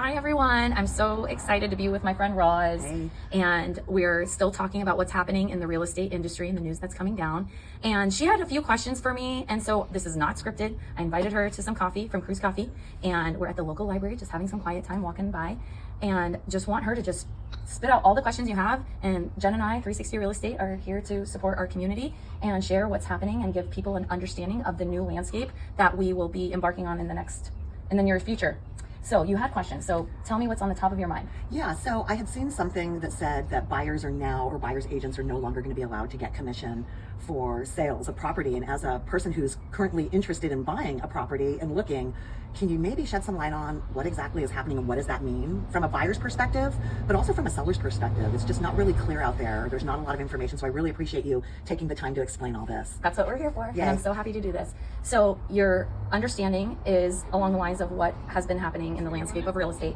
Hi everyone, I'm so excited to be with my friend Roz. Hey. And we're still talking about what's happening in the real estate industry and the news that's coming down. And she had a few questions for me, and so this is not scripted. I invited her to some coffee from Cruise Coffee, and we're at the local library just having some quiet time walking by, and just want her to just spit out all the questions you have. And Jen and I, 360 Real Estate, are here to support our community and share what's happening and give people an understanding of the new landscape that we will be embarking on in the near future. So you had questions, so tell me what's on the top of your mind. Yeah, so I had seen something that said that buyers agents are no longer going to be allowed to get commission for sales of property. And as a person who's currently interested in buying a property and looking, can you maybe shed some light on what exactly is happening and what does that mean from a buyer's perspective, but also from a seller's perspective? It's just not really clear out there. There's not a lot of information, so I really appreciate you taking the time to explain all this. That's what we're here for, Yay. and I'm so happy to do this. So your understanding is along the lines of what has been happening in the landscape of real estate.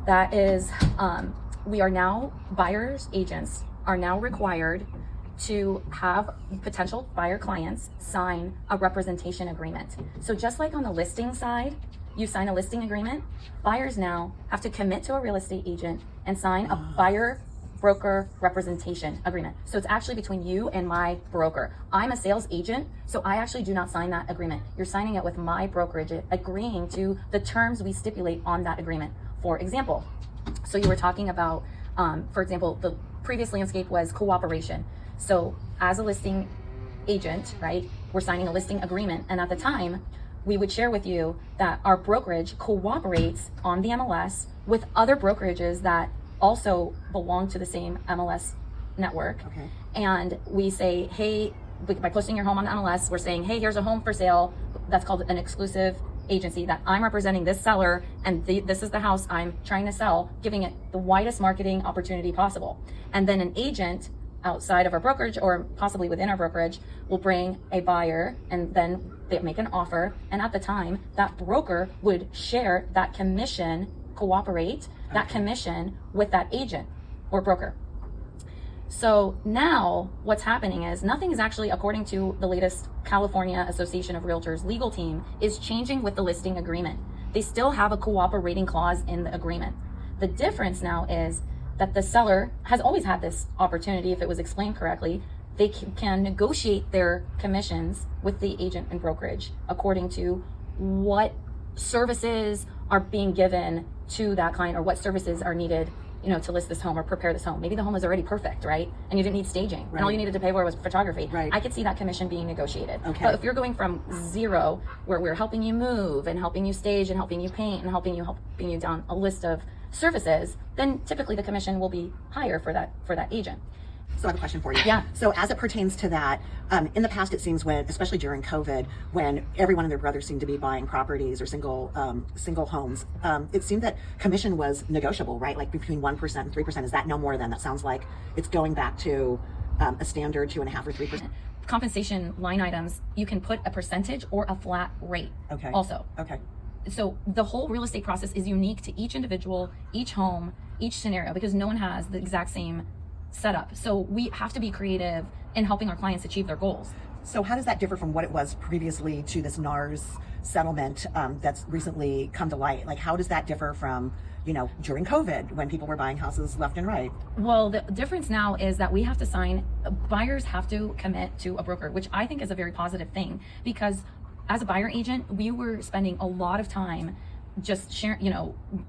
That is, buyers agents are now required to have potential buyer clients sign a representation agreement. So just like on the listing side, you sign a listing agreement, buyers now have to commit to a real estate agent and sign a buyer broker representation agreement. So it's actually between you and my broker. I'm a sales agent, so I actually do not sign that agreement. You're signing it with my brokerage, agreeing to the terms we stipulate on that agreement. For example, so you were talking about, for example, the previous landscape was cooperation. So as a listing agent, right, we're signing a listing agreement, and at the time, we would share with you that our brokerage cooperates on the MLS with other brokerages that also belong to the same MLS network. Okay. And we say, hey, by posting your home on the MLS, we're saying, hey, here's a home for sale. That's called an exclusive agency, that I'm representing this seller, and this is the house I'm trying to sell, giving it the widest marketing opportunity possible. And then an agent outside of our brokerage, or possibly within our brokerage, will bring a buyer, and then they make an offer. And at the time, that broker would share that commission, cooperate that commission with that agent or broker. So now what's happening is nothing is actually, according to the latest California Association of Realtors legal team, is changing with the listing agreement. They still have a cooperating clause in the agreement. The difference now is that the seller has always had this opportunity, if it was explained correctly. They can negotiate their commissions with the agent and brokerage according to what services are being given to that client, or what services are needed, to list this home or prepare this home. Maybe the home is already perfect, right? And you didn't need staging, right, and all you needed to pay for was photography. Right. I could see that commission being negotiated. Okay. But if you're going from zero, where we're helping you move and helping you stage and helping you paint and helping you down a list of services, then typically the commission will be higher for that agent. So I have a question for you. Yeah. So as it pertains to that, in the past, it seems especially during COVID, when everyone and their brother seemed to be buying properties or single homes, it seemed that commission was negotiable, right? Like between 1% and 3%. Is that no more than? That sounds like it's going back to a standard 2.5% or 3%. Compensation line items, you can put a percentage or a flat rate. Okay. Also. Okay. So the whole real estate process is unique to each individual, each home, each scenario, because no one has the exact same setup. So we have to be creative in helping our clients achieve their goals. So how does that differ from what it was previously to this NAR's settlement that's recently come to light? Like, how does that differ from, during COVID, when people were buying houses left and right? Well, the difference now is that we have to buyers have to commit to a broker, which I think is a very positive thing, because as a buyer agent, we were spending a lot of time just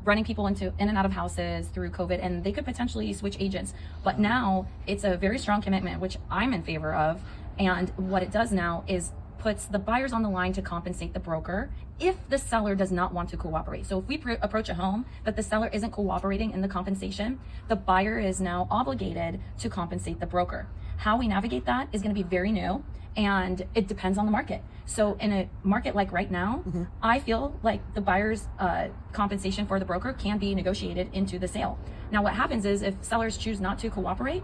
running people in and out of houses through COVID, and they could potentially switch agents. But now it's a very strong commitment, which I'm in favor of. And what it does now is puts the buyers on the line to compensate the broker if the seller does not want to cooperate. So if we approach a home that the seller isn't cooperating in the compensation, the buyer is now obligated to compensate the broker. How we navigate that is going to be very new, and it depends on the market. So in a market like right now, I feel like the buyer's compensation for the broker can be negotiated into the sale. Now what happens is, if sellers choose not to cooperate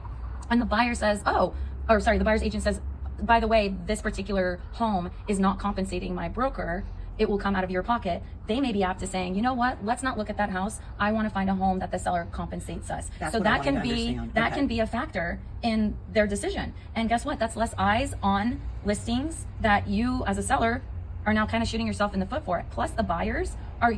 and the buyer says, the buyer's agent says, by the way, this particular home is not compensating my broker, it will come out of your pocket. They may be apt to saying, you know what, let's not look at that house. I want to find a home that the seller compensates us. So that can be a factor in their decision. And guess what? That's less eyes on listings that you as a seller are now kind of shooting yourself in the foot for it. Plus the buyers are,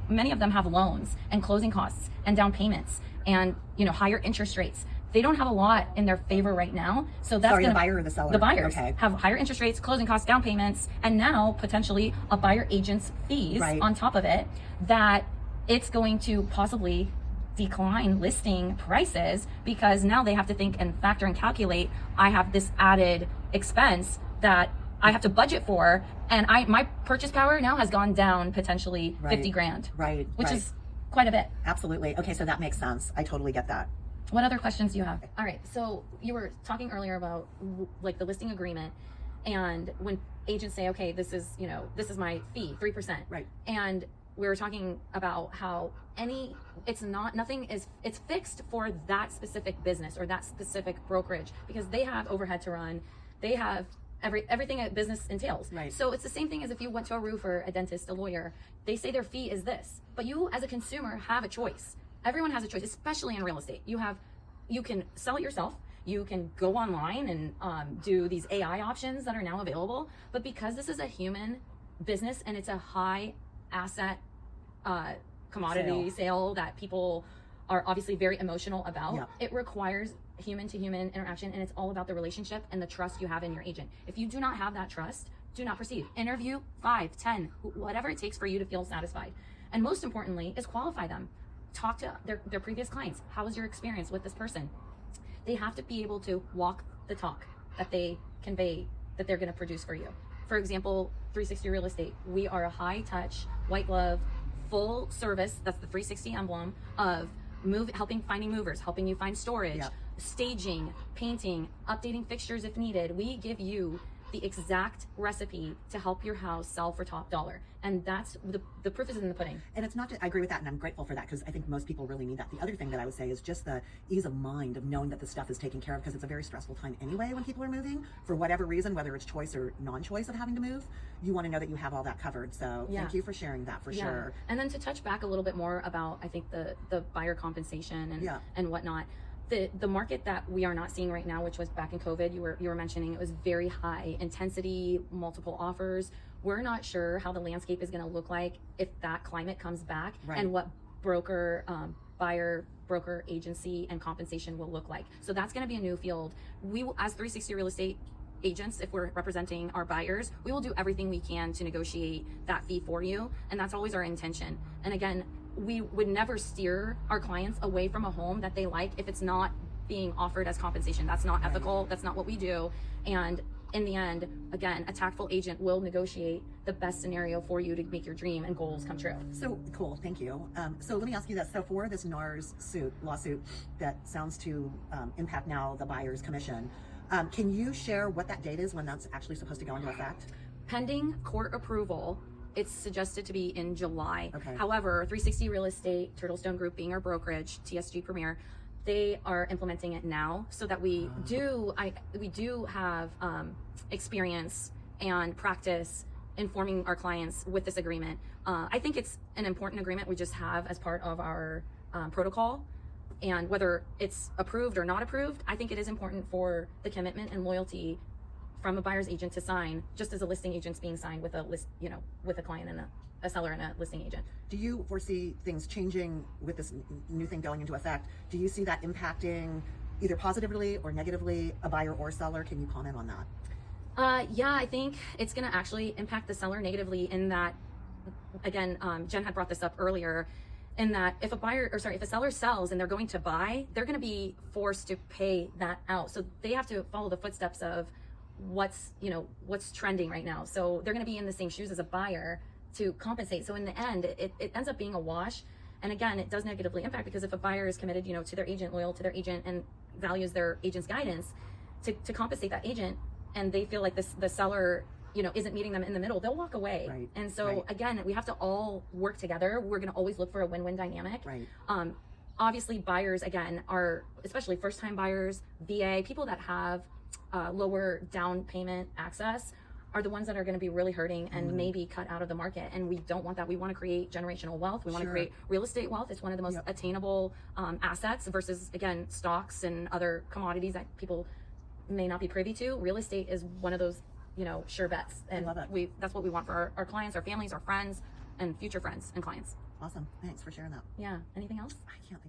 many of them have loans and closing costs and down payments and, you know, higher interest rates. They don't have a lot in their favor right now. So that's the buyer or the seller? The buyers Okay. have higher interest rates, closing costs, down payments, and now potentially a buyer agent's fees on top of it, that it's going to possibly decline listing prices, because now they have to think and factor and calculate, I have this added expense that I have to budget for, and my purchase power now has gone down potentially 50 grand. Right. Which is quite a bit. Absolutely. Okay, so that makes sense. I totally get that. What other questions do you have? All right, so you were talking earlier about like the listing agreement, and when agents say, okay, this is my fee, 3%. Right. And we were talking about how it's fixed for that specific business or that specific brokerage, because they have overhead to run. They have everything a business entails. Right. So it's the same thing as if you went to a roofer, a dentist, a lawyer. They say their fee is this, but you as a consumer have a choice. Everyone has a choice, especially in real estate. You can sell it yourself. You can go online and do these AI options that are now available. But because this is a human business and it's a high asset commodity sale that people are obviously very emotional about, it requires human to human interaction, and it's all about the relationship and the trust you have in your agent. If you do not have that trust, do not proceed. Interview 5, 10, whatever it takes for you to feel satisfied. And most importantly is qualify them. Talk to their previous clients. How was your experience with this person? They have to be able to walk the talk that they convey that they're going to produce for you. For example, 360 Real Estate, we are a high touch, white glove, full service, that's the 360 emblem of finding movers, helping you find storage, staging, painting, updating fixtures if needed. We give you the exact recipe to help your house sell for top dollar. And that's the proof is in the pudding. And it's not just, I agree with that, and I'm grateful for that, because I think most people really need that. The other thing that I would say is just the ease of mind of knowing that the stuff is taken care of, because it's a very stressful time anyway when people are moving for whatever reason, whether it's choice or non-choice of having to move. You want to know that you have all that covered. So thank you for sharing that for sure. And then to touch back a little bit more about, I think the buyer compensation and whatnot. The market that we are not seeing right now, which was back in COVID, you were mentioning, it was very high intensity, multiple offers. We're not sure how the landscape is going to look like if that climate comes back, and what buyer, broker, agency, and compensation will look like. So that's going to be a new field. We, as 360 Real Estate agents, if we're representing our buyers, we will do everything we can to negotiate that fee for you, and that's always our intention. And again, we would never steer our clients away from a home that they like if it's not being offered as compensation. That's not ethical. That's not what we do. And in the end, again, a tactful agent will negotiate the best scenario for you to make your dream and goals come true. So cool, thank you. So let me ask you this. So for this NAR's lawsuit that sounds to impact now the buyer's commission, can you share what that date is when that's actually supposed to go into effect? Pending court approval, it's suggested to be in July. Okay. However, 360 Real Estate, Turtlestone Group being our brokerage, TSG Premier, they are implementing it now, so that we do have experience and practice informing our clients with this agreement. I think it's an important agreement we just have as part of our protocol. And whether it's approved or not approved, I think it is important for the commitment and loyalty from a buyer's agent to sign, just as a listing agent's being signed with a with a client and a seller and a listing agent. Do you foresee things changing with this new thing going into effect? Do you see that impacting either positively or negatively a buyer or seller? Can you comment on that? Yeah, I think it's going to actually impact the seller negatively in that, again, Jen had brought this up earlier, in that if a seller sells and they're going to buy, they're going to be forced to pay that out. So they have to follow the footsteps of what's trending right now. So they're going to be in the same shoes as a buyer to compensate. So in the end, it ends up being a wash. And again, it does negatively impact, because if a buyer is committed, to their agent, loyal to their agent, and values their agent's guidance to compensate that agent, and they feel like the seller, isn't meeting them in the middle, they'll walk away. Right. And so again, we have to all work together. We're going to always look for a win-win dynamic. Right. Obviously, buyers, again, are especially first-time buyers, VA, people that have lower down payment access, are the ones that are going to be really hurting and maybe cut out of the market. And we don't want that. We want to create generational wealth. We want to create real estate wealth. It's one of the most attainable assets versus, again, stocks and other commodities that people may not be privy to. Real estate is one of those, sure bets. And I love it. that's what we want for our clients, our families, our friends, and future friends and clients. Awesome. Thanks for sharing that. Yeah. Anything else? I can't